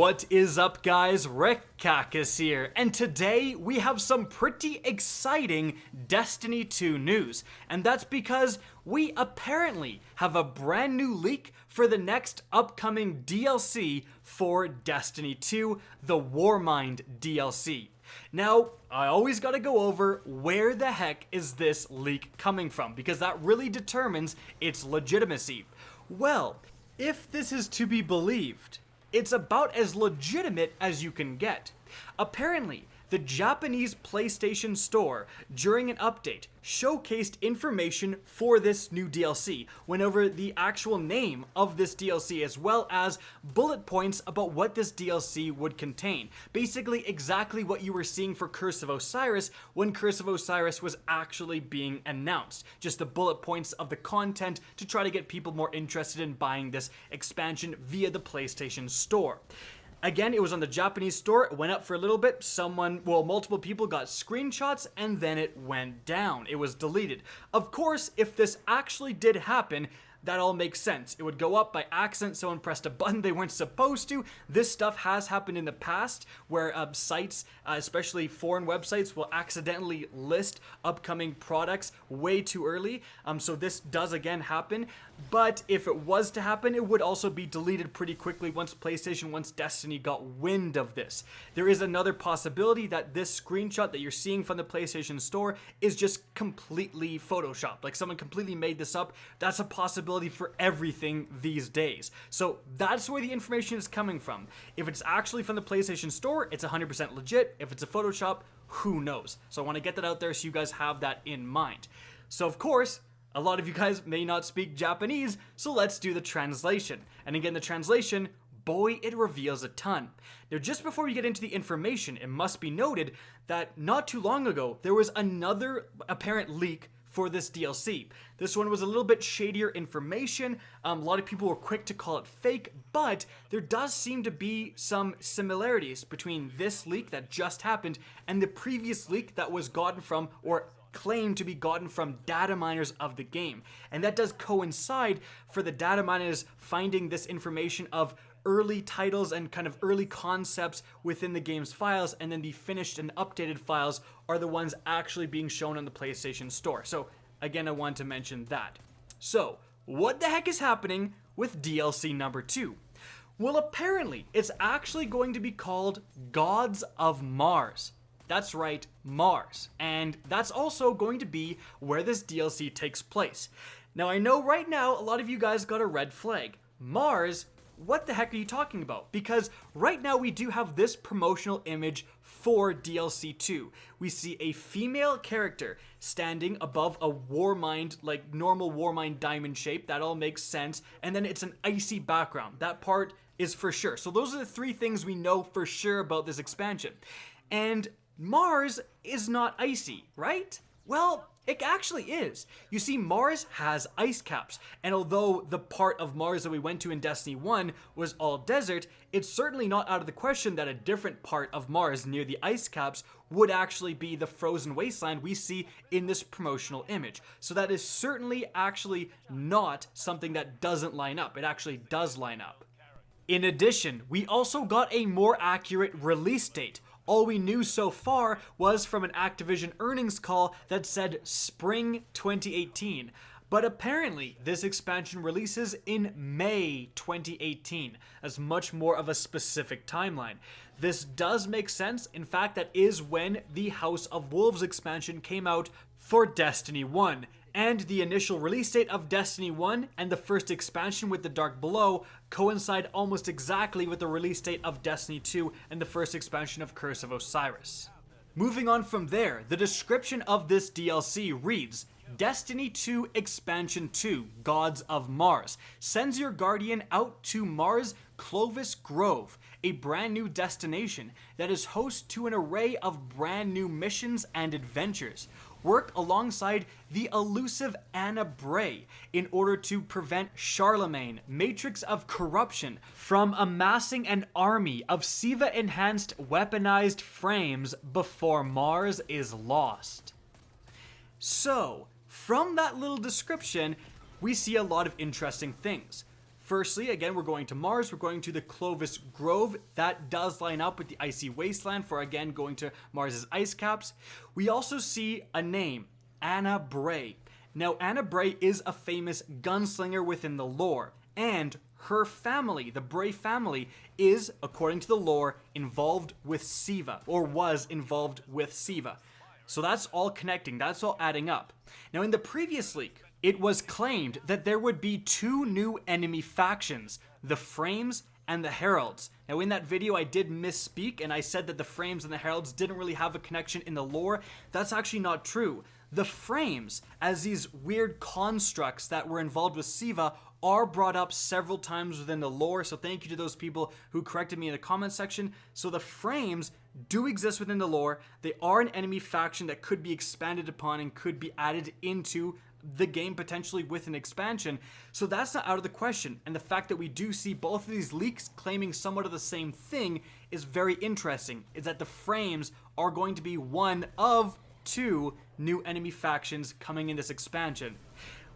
What is up, guys? Rick Cacus here, and today we have some pretty exciting Destiny 2 news, and that's because we apparently have a brand new leak for the next upcoming DLC for Destiny 2, the Warmind DLC. Now, I always gotta go over where the heck is this leak coming from, because that really determines its legitimacy. Well, if this is to be believed, it's about as legitimate as you can get. Apparently, the Japanese PlayStation Store, during an update, showcased information for this new DLC, went over the actual name of this DLC as well as bullet points about what this DLC would contain. Basically exactly what you were seeing for Curse of Osiris when Curse of Osiris was actually being announced. Just the bullet points of the content to try to get people more interested in buying this expansion via the PlayStation Store. Again, it was on the Japanese store, it went up for a little bit, multiple people got screenshots, and then it went down. It was deleted. Of course, if this actually did happen, that all makes sense. It would go up by accident, someone pressed a button they weren't supposed to. This stuff has happened in the past where sites, especially foreign websites, will accidentally list upcoming products way too early. So this does again happen. But if it was to happen, it would also be deleted pretty quickly once Destiny got wind of this. There is another possibility that this screenshot that you're seeing from the PlayStation Store is just completely photoshopped. Like someone completely made this up. That's a possibility for everything these days. So that's where the information is coming from. If it's actually from the PlayStation Store, it's 100% legit. If it's a Photoshop, who knows? So I want to get that out there so you guys have that in mind. So of course, a lot of you guys may not speak Japanese, so let's do the translation. And again, the translation, boy, it reveals a ton. Now, just before we get into the information, it must be noted that not too long ago, there was another apparent leak for this DLC. This one was a little bit shadier information. A lot of people were quick to call it fake, but there does seem to be some similarities between this leak that just happened and the previous leak that was gotten from, or claimed to be gotten from, data miners of the game. And that does coincide for the data miners finding this information of early titles and kind of early concepts within the game's files, and then the finished and updated files are the ones actually being shown on the PlayStation Store. So again, I want to mention that. So what the heck is happening with DLC number 2? Well, apparently it's actually going to be called Gods of Mars. That's right, Mars. And that's also going to be where this DLC takes place. Now, I know right now a lot of you guys got a red flag. Mars? What the heck are you talking about? Because right now we do have this promotional image for DLC 2. We see a female character standing above a Warmind, like normal Warmind diamond shape. That all makes sense. And then it's an icy background. That part is for sure. So those are the three things we know for sure about this expansion. And Mars is not icy, right? Well, it actually is. You see, Mars has ice caps, and although the part of Mars that we went to in Destiny 1 was all desert, it's certainly not out of the question that a different part of Mars near the ice caps would actually be the frozen wasteland we see in this promotional image. So that is certainly actually not something that doesn't line up. It actually does line up. In addition, we also got a more accurate release date. All we knew so far was from an Activision earnings call that said spring 2018. But apparently, this expansion releases in May 2018, as much more of a specific timeline. This does make sense. In fact, that is when the House of Wolves expansion came out for Destiny 1. And the initial release date of Destiny 1 and the first expansion with the Dark Below coincide almost exactly with the release date of Destiny 2 and the first expansion of Curse of Osiris. Moving on from there, the description of this DLC reads, Destiny 2 Expansion 2, Gods of Mars, sends your Guardian out to Mars Clovis Grove, a brand new destination that is host to an array of brand new missions and adventures. Work alongside the elusive Anna Bray in order to prevent Charlemagne, Matrix of Corruption, from amassing an army of SIVA-enhanced weaponized frames before Mars is lost. So, from that little description, we see a lot of interesting things. Firstly, again, we're going to Mars. We're going to the Clovis Grove. That does line up with the icy wasteland for, again, going to Mars's ice caps. We also see a name, Anna Bray. Now, Anna Bray is a famous gunslinger within the lore, and her family, the Bray family, is, according to the lore, involved with SIVA, or was involved with SIVA. So that's all connecting, that's all adding up. Now, in the previous leak, it was claimed that there would be 2 new enemy factions, the Frames and the Heralds. Now, in that video, I did misspeak, and I said that the Frames and the Heralds didn't really have a connection in the lore. That's actually not true. The Frames, as these weird constructs that were involved with SIVA, are brought up several times within the lore, so thank you to those people who corrected me in the comment section. So the Frames do exist within the lore. They are an enemy faction that could be expanded upon and could be added into the game potentially with an expansion. So that's not out of the question, and the fact that we do see both of these leaks claiming somewhat of the same thing is very interesting, is that the Frames are going to be one of 2 new enemy factions coming in this expansion.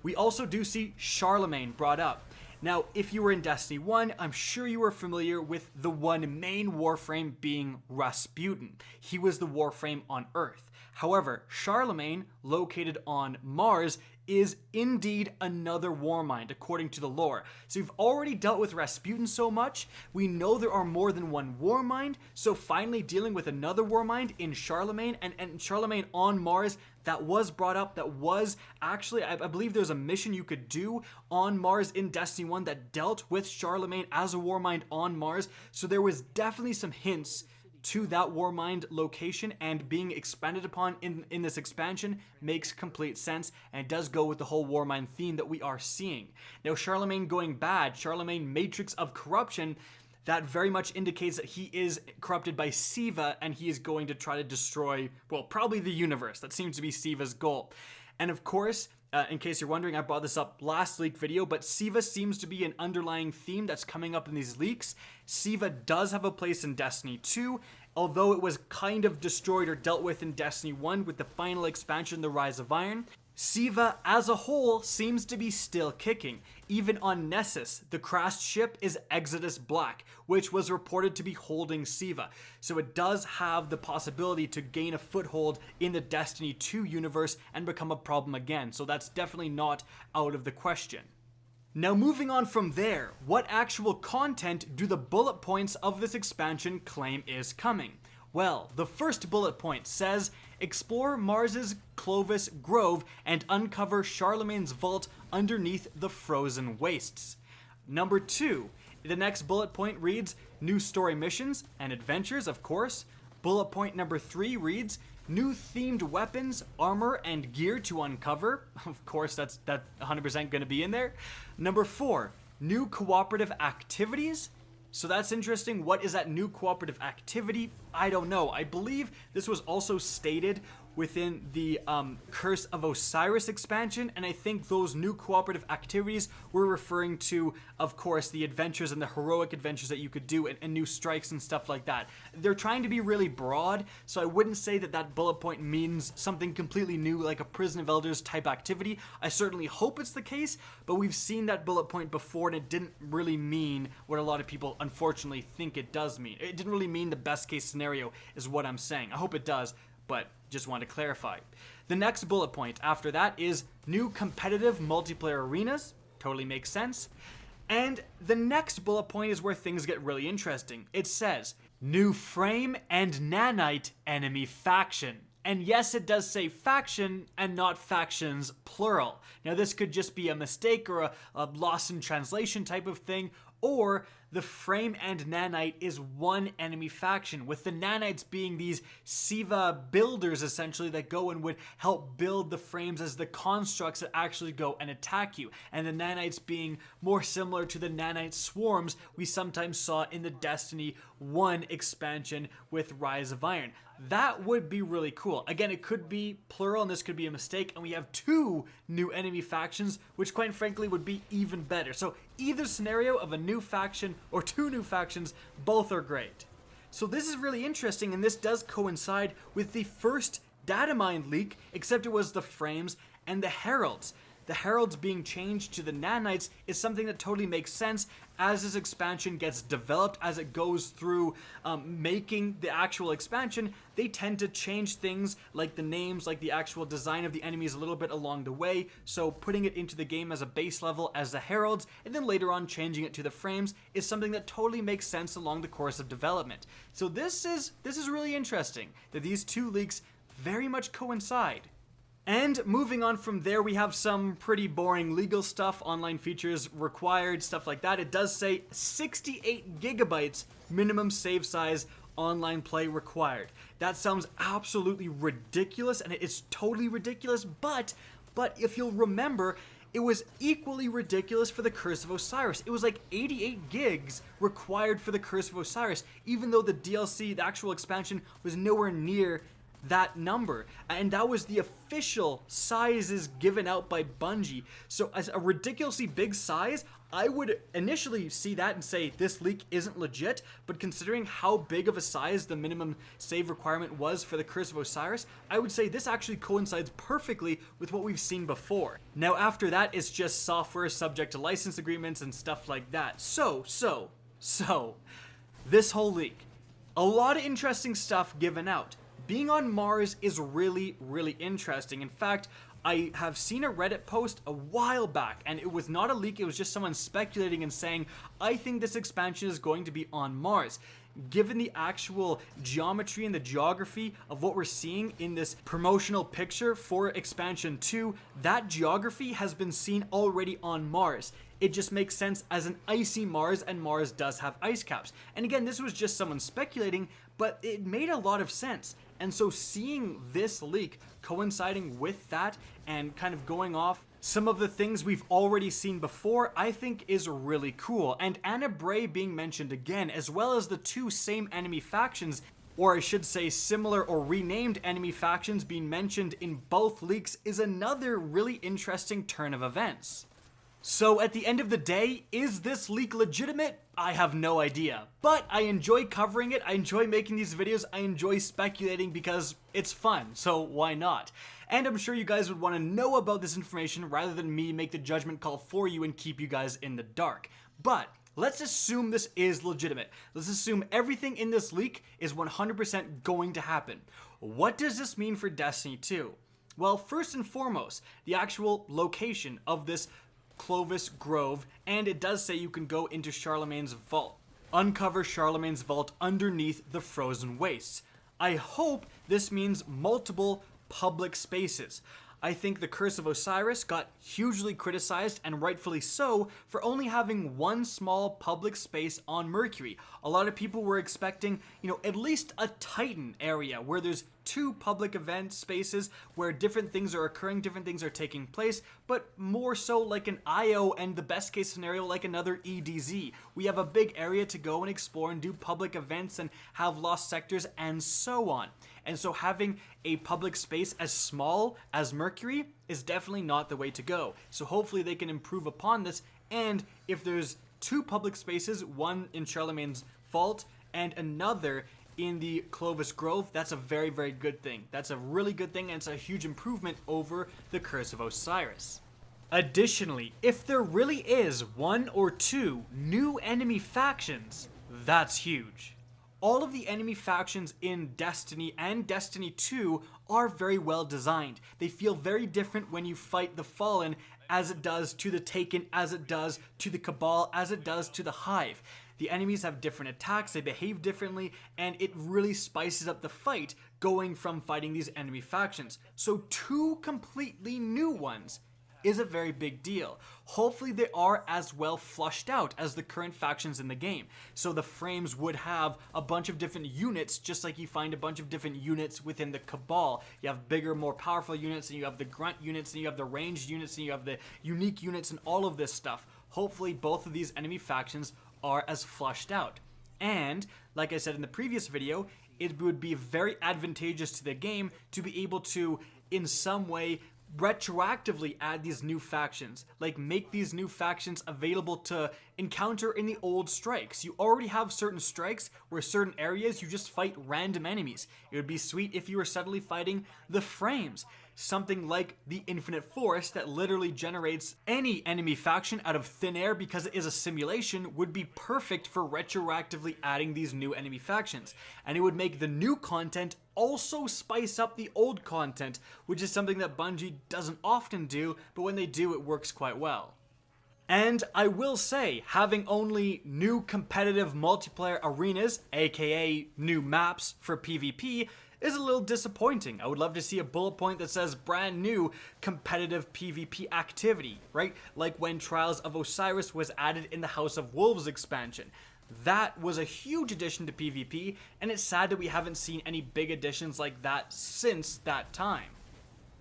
We also do see Charlemagne brought up. Now, if you were in Destiny 1, I'm sure you were familiar with the one main warframe being Rasputin. He was the warframe on Earth. However, Charlemagne, located on Mars, is indeed another Warmind, according to the lore. So we've already dealt with Rasputin so much, we know there are more than one Warmind, so finally dealing with another Warmind in Charlemagne, and Charlemagne on Mars, that was brought up, that was actually, I believe there's a mission you could do on Mars in Destiny 1 that dealt with Charlemagne as a Warmind on Mars, so there was definitely some hints to that Warmind location, and being expanded upon in this expansion makes complete sense, and it does go with the whole Warmind theme that we are seeing. Now, Charlemagne going bad, Charlemagne Matrix of Corruption, that very much indicates that he is corrupted by SIVA, and he is going to try to destroy, well, probably the universe. That seems to be SIVA's goal. And of course, in case you're wondering, I brought this up last leak video, but SIVA seems to be an underlying theme that's coming up in these leaks. SIVA does have a place in Destiny 2, although it was kind of destroyed or dealt with in Destiny 1 with the final expansion, The Rise of Iron. SIVA as a whole seems to be still kicking. Even on Nessus, the crashed ship is Exodus Black, which was reported to be holding SIVA. So it does have the possibility to gain a foothold in the Destiny 2 universe and become a problem again. So that's definitely not out of the question. Now, moving on from there, what actual content do the bullet points of this expansion claim is coming? Well, the first bullet point says, explore Mars's Clovis Grove and uncover Charlemagne's vault underneath the frozen wastes. Number 2, the next bullet point reads, new story missions and adventures, of course. Bullet point number 3 reads, new themed weapons, armor, and gear to uncover. Of course, that's 100% going to be in there. Number 4, new cooperative activities. So that's interesting. What is that new cooperative activity? I don't know. I believe this was also stated within the Curse of Osiris expansion, and I think those new cooperative activities were referring to, of course, the adventures and the heroic adventures that you could do, and new strikes and stuff like that. They're trying to be really broad, so I wouldn't say that that bullet point means something completely new, like a Prison of Elders type activity. I certainly hope it's the case, but we've seen that bullet point before, and it didn't really mean what a lot of people unfortunately think it does mean. It didn't really mean the best case scenario is what I'm saying. I hope it does, but just want to clarify. The next bullet point after that is new competitive multiplayer arenas. Totally makes sense. And the next bullet point is where things get really interesting. It says, new frame and nanite enemy faction. And yes, it does say faction and not factions plural. Now this could just be a mistake or a loss in translation type of thing, or the frame and nanite is one enemy faction, with the nanites being these SIVA builders essentially that go and would help build the frames as the constructs that actually go and attack you, and the nanites being more similar to the nanite swarms we sometimes saw in the Destiny 1 expansion with Rise of Iron. That would be really cool. Again, it could be plural and this could be a mistake, and we have 2 new enemy factions, which quite frankly would be even better. So either scenario of a new faction or 2 new factions, both are great. So this is really interesting, and this does coincide with the first data mine leak, except it was the frames and the heralds. the heralds being changed to the nanites is something that totally makes sense as this expansion gets developed, as it goes through making the actual expansion. They tend to change things like the names, like the actual design of the enemies a little bit along the way, so putting it into the game as a base level as the heralds and then later on changing it to the frames is something that totally makes sense along the course of development. So this is really interesting that these two leaks very much coincide. And moving on from there, we have some pretty boring legal stuff, online features required, stuff like that. It does say 68 gigabytes minimum save size online play required. That sounds absolutely ridiculous, and it's totally ridiculous, but if you'll remember, it was equally ridiculous for the Curse of Osiris. It was like 88 gigs required for the Curse of Osiris, even though the DLC, the actual expansion, was nowhere near that number, and that was the official sizes given out by Bungie. So as a ridiculously big size, I would initially see that and say this leak isn't legit, but considering how big of a size the minimum save requirement was for the Curse of Osiris, I would say this actually coincides perfectly with what we've seen before. Now after that, it's just software subject to license agreements and stuff like that. So this whole leak, a lot of interesting stuff given out. Being on Mars is really, really interesting. In fact, I have seen a Reddit post a while back, and it was not a leak, it was just someone speculating and saying, I think this expansion is going to be on Mars. Given the actual geometry and the geography of what we're seeing in this promotional picture for Expansion 2, that geography has been seen already on Mars. It just makes sense as an icy Mars, and Mars does have ice caps. And again, this was just someone speculating, but it made a lot of sense. And so seeing this leak coinciding with that and kind of going off some of the things we've already seen before, I think is really cool. And Bray being mentioned again, as well as the two same enemy factions, or I should say similar or renamed enemy factions being mentioned in both leaks, is another really interesting turn of events. So at the end of the day, is this leak legitimate? I have no idea. But I enjoy covering it, I enjoy making these videos, I enjoy speculating because it's fun, so why not? And I'm sure you guys would want to know about this information rather than me make the judgment call for you and keep you guys in the dark. But let's assume this is legitimate. Let's assume everything in this leak is 100% going to happen. What does this mean for Destiny 2? Well, first and foremost, the actual location of this Clovis Grove, and it does say you can go into Charlemagne's vault. Uncover Charlemagne's vault underneath the frozen wastes. I hope this means multiple public spaces. I think the Curse of Osiris got hugely criticized, and rightfully so, for only having one small public space on Mercury. A lot of people were expecting, at least a Titan area where there's two public event spaces where different things are occurring, different things are taking place, but more so like an IO and the best case scenario like another EDZ. We have a big area to go and explore and do public events and have lost sectors and so on. And so having a public space as small as Mercury is definitely not the way to go. So hopefully they can improve upon this, and if there's two public spaces, one in Charlemagne's vault and another in the Clovis Grove, that's a very, very good thing. That's a really good thing, and it's a huge improvement over the Curse of Osiris. Additionally, if there really is one or two new enemy factions, that's huge. All of the enemy factions in Destiny and Destiny 2 are very well designed. They feel very different when you fight the Fallen as it does to the Taken, as it does to the Cabal, as it does to the Hive. The enemies have different attacks, they behave differently, and it really spices up the fight going from fighting these enemy factions. So two completely new ones is a very big deal. Hopefully they are as well flushed out as the current factions in the game. So the frames would have a bunch of different units, just like you find a bunch of different units within the Cabal. You have bigger, more powerful units, and you have the grunt units, and you have the ranged units, and you have the unique units, and all of this stuff. Hopefully both of these enemy factions are as flushed out. And, like I said in the previous video, it would be very advantageous to the game to be able to, in some way, retroactively add these new factions, like make these new factions available to encounter in the old strikes. You already have certain strikes where certain areas you just fight random enemies. It would be sweet if you were suddenly fighting the frames. something like the Infinite Forest that literally generates any enemy faction out of thin air because it is a simulation would be perfect for retroactively adding these new enemy factions. And it would make the new content also spice up the old content, which is something that Bungie doesn't often do, but when they do, it works quite well. And I will say, having only new competitive multiplayer arenas, aka new maps for PvP, is a little disappointing. I would love to see a bullet point that says brand new competitive PvP activity, right? Like when Trials of Osiris was added in the House of Wolves expansion. That was a huge addition to PvP, and it's sad that we haven't seen any big additions like that since that time.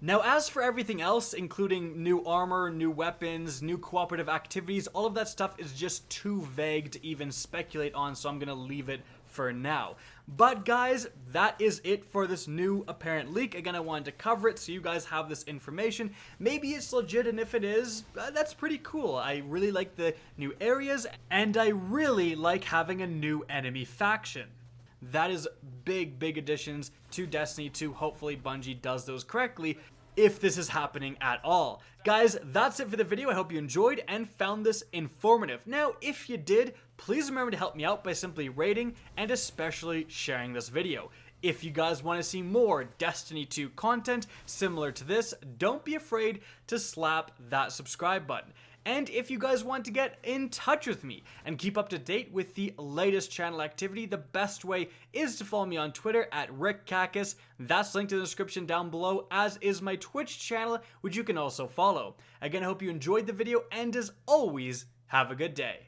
Now, as for everything else, including new armor, new weapons, new cooperative activities, all of that stuff is just too vague to even speculate on, so I'm gonna leave it for now. But guys, that is it for this new apparent leak. Again, I wanted to cover it so you guys have this information. Maybe it's legit, and if it is, that's pretty cool. I really like the new areas, and I really like having a new enemy faction. That is big additions to Destiny 2. Hopefully Bungie does those correctly if this is happening at all. Guys, that's it for the video. I hope you enjoyed and found this informative. Now, if you did, please remember to help me out by simply rating and especially sharing this video. If you guys want to see more Destiny 2 content similar to this, don't be afraid to slap that subscribe button. And if you guys want to get in touch with me and keep up to date with the latest channel activity, the best way is to follow me on Twitter at RickCacus. That's linked in the description down below, as is my Twitch channel, which you can also follow. Again, I hope you enjoyed the video, and as always, have a good day.